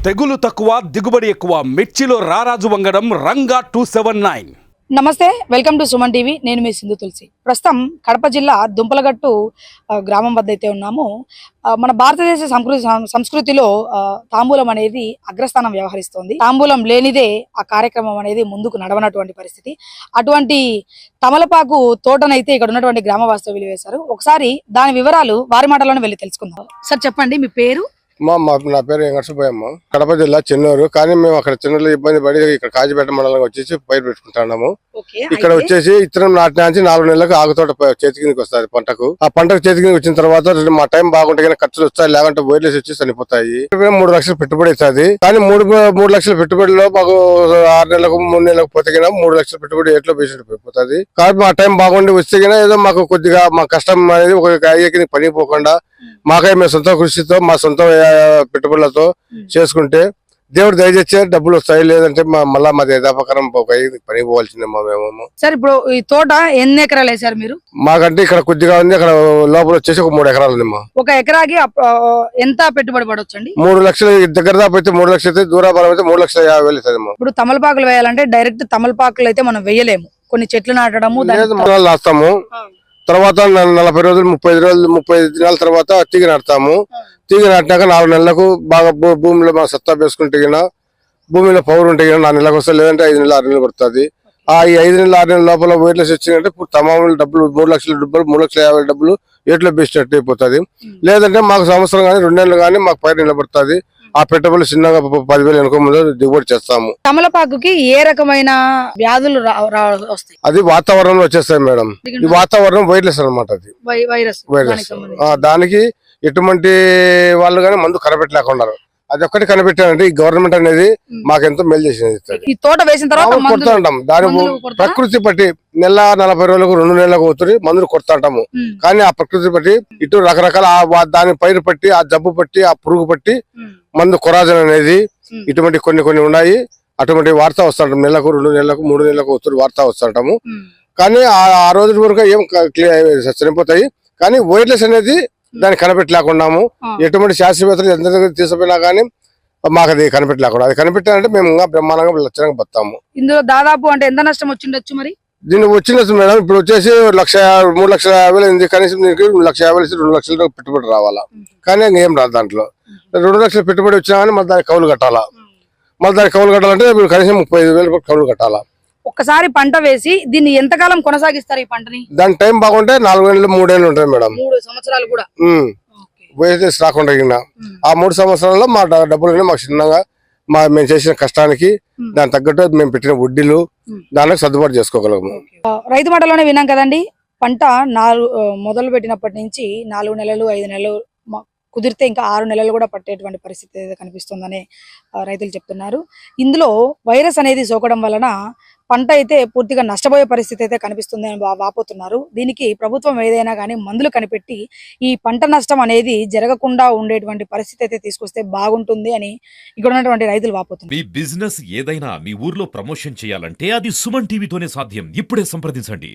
తెగులు తక్కువ దిగుబడి ఎక్కువ మిర్చిలో రారాజు వంగడం రంగా 279. నమస్తే, వెల్కమ్ టు సుమన్ టీవీ. నేను మీ సింధు తులసి. ప్రస్తుతం కడప జిల్లా దుంపలగట్టు గ్రామం వద్ద అయితే ఉన్నాము. మన భారతదేశ సంస్కృతిలో తాంబూలం అనేది అగ్రస్థానం వ్యవహరిస్తోంది. తాంబూలం లేనిదే ఆ కార్యక్రమం అనేది ముందుకు నడవనటువంటి పరిస్థితి. అటువంటి తమలపాకు తోటనైతే ఇక్కడ ఉన్నటువంటి గ్రామవాసులు వెలివేశారు. ఒకసారి దాని వివరాలు వారి మాటలోనే వెళ్ళి తెలుసుకుందాం. సార్ చెప్పండి, మీ పేరు? నా పేరు వెంకటసుబ్బయ్యమ్మ. కడప జిల్లా చెన్నూరు. కానీ మేము అక్కడ చెన్నూరులో ఇబ్బంది పడి ఇక్కడ కాజీపేట మండలం వచ్చేసి పైరు పెట్టుకుంటున్నాము. ఇక్కడ వచ్చేసి ఇత్తనం నాటి నుంచి 4 నెలలకు ఆగుతోట చేతి కిందకి వస్తుంది పంటకు. ఆ పంటకు చేతి కిందకి వచ్చిన తర్వాత మా టైం బాగుంటే ఖర్చులు వస్తాయి, లేకుంటే వైర్లెస్ వచ్చి చనిపోతాయి. 3 లక్షలు పెట్టుబడి అవుతుంది. కానీ 3 లక్షల పెట్టుబడిలో మాకు 6 నెలలకు 3 నెలలకు పోతే 3 లక్షల పెట్టుబడి ఎట్లో బేసిడ్ పోతుంది. కాబట్టి మా టైం బాగుండి వస్తే ఏదో మాకు కొద్దిగా మా కష్టం అనేది ఒక అయ్యేకి పని పోకుండా మాకై మేము సొంత కృషితో మా సొంత పెట్టుబడులతో చేసుకుంటే దేవుడు దయచేస్తే డబ్బులు వస్తాయి. లేదంటే మళ్ళా మాది యథాపకరం పని పోవాల్సిందే మేము. సార్, ఇప్పుడు ఈ తోట ఎన్ని ఎకరాలు వేసారు మీరు? మాకంటే ఇక్కడ కొద్దిగా ఉంది, అక్కడ లోపల వచ్చేసి ఒక 3 ఎకరాలు ఉంది. ఒక ఎకరాకి ఎంత పెట్టుబడి పడవచ్చండి? 3 లక్షలు దగ్గర దాకా అయితే 3 లక్షలు అయితే, దూరాభారం అయితే 3,50,000 అవుతుంది. ఇప్పుడు తమలపాకులు వేయాలంటే డైరెక్ట్ తమలపాకులు అయితే మనం వేయలేము. కొన్ని చెట్లు నాటడము నాస్తాము. తర్వాత 40 రోజులు 35 దినాల తర్వాత తీగ నాటుతాము. తీగ నాటినాక 4 నెలలకు బాగా భూమిలో మా సత్తా వేసుకుంటే భూమిలో పవర్ ఉంటే 4 నెలలకు వస్తుంది, లేదంటే 5 నెలలు 6 నెలలు పడుతుంది. ఈ 5 నెలలు 6 నెలల లోపల వైర్లెస్ వచ్చిందంటే తమాములు డబ్బులు 3 లక్షల డబ్బులు 3,50,000 డబ్బులు ఏట్లో బేసినట్టు అయిపోతుంది. లేదంటే మాకు సంవత్సరం కానీ 2 నెలలు కానీ మాకు పైరు నిలబడుతుంది. ఆ పెట్టుబడులు చిన్నగా 10,000 వెనుక ముందు దిగుబడి చేస్తాము. తమలపాకుకి ఏ రకమైన వ్యాధులు వస్తాయి? అది వాతావరణంలో వచ్చేస్తాయి మేడం. ఈ వాతావరణం వైర్లెస్ అనమాట. అది వైరస్. దానికి ఎటువంటి వాళ్ళు కానీ మందు కనిపెట్టలేకున్నారు. అది ఒక్కటి కనిపెట్టారంటే ఈ గవర్నమెంట్ అనేది మాకెంతో మేలు చేసింది. ఈ తోట వేసిన తర్వాత కొడుతూ ఉంటాం. దాని ప్రకృతి బట్టి నెల 40 రోజులకు 2 నెలలకు అవుతుంది మందులు కొడుతూ ఉంటాము. కానీ ఆ ప్రకృతి బట్టి ఇటు రకరకాల దాని పైరు పట్టి, ఆ జబ్బు పట్టి, ఆ పురుగు పట్టి మందు కొరాజన్ అనేది ఇటువంటి కొన్ని ఉన్నాయి. అటువంటి వార్త వస్తుంటాం. నెలకు 2 నెలలకు 3 నెలలకు అవుతుంది వార్త వస్తుంటాము. కానీ ఆ రోజు వరకు ఏం చనిపోతాయి. కానీ వైర్లెస్ అనేది దాన్ని కనిపెట్టలేకున్నాము. ఎటువంటి శాస్త్రవేత్తలు ఎంత తీసుకుపోయినా కానీ మాకు అది కనిపెట్టలేకుండా. అది కనిపెట్టాలంటే మేము ఇంకా బ్రహ్మాండంగా లక్షణంగా బతాము. ఇందులో దాదాపు అంటే ఎంత నష్టం వచ్చిండొచ్చు మరి? దీనికి వచ్చినట్టు మేడం ఇప్పుడు వచ్చేసి 3,50,000 అయింది. కనీసం దీనికి 2,50,000 2 లక్షల పెట్టుబడి రావాలా. కానీ ఏం రాదు దాంట్లో. 2 లక్షల పెట్టుబడి వచ్చినా కానీ మళ్ళీ దానికి కౌలు కట్టాలా. కట్టాలంటే మీరు కనీసం 35,000 కౌలు కట్టాలా. ఒక్కసారి పంట వేసి దీన్ని ఎంతకాలం కొనసాగిస్తారు ఈ పంటని? దాని టైం బాగుంటే 4 ఏళ్ళు 3 ఏళ్ళు ఉంటాయి మేడం. 3 సంవత్సరాలు కూడా వేసేసి రాకుండా ఆ 3 సంవత్సరాల్లో మా డబ్బులు మాకు చిన్నగా మేము చేసిన కష్టానికి దాని తగ్గట్టు మేము పెట్టిన వడ్డీలు దానికి సర్దుబాటు చేసుకోగలము. రైతు మాటలోనే విన్నాం కదండి. పంట మొదలు పెట్టినప్పటి నుంచి 4 నెలలు 5 నెలలు కుదిరితే ఇంకా 6 నెలలు కూడా పట్టేటువంటి పరిస్థితి కనిపిస్తుందని రైతులు చెప్తున్నారు. ఇందులో వైరస్ అనేది సోకడం వలన పంట అయితే పూర్తిగా నష్టపోయే పరిస్థితి అయితే కనిపిస్తుంది అని వాపోతున్నారు. దీనికి ప్రభుత్వం ఏదైనా కానీ మందులు కనిపెట్టి ఈ పంట నష్టం అనేది జరగకుండా ఉండేటువంటి పరిస్థితి అయితే తీసుకొస్తే బాగుంటుంది అని ఇక్కడ ఉన్నటువంటి రైతులు వాపోతున్నారు. మీ బిజినెస్ ఏదైనా మీ ఊర్లో ప్రమోషన్ చేయాలంటే అది సుమన్ టీవీతోనే సాధ్యం. ఇప్పుడే సంప్రదించండి.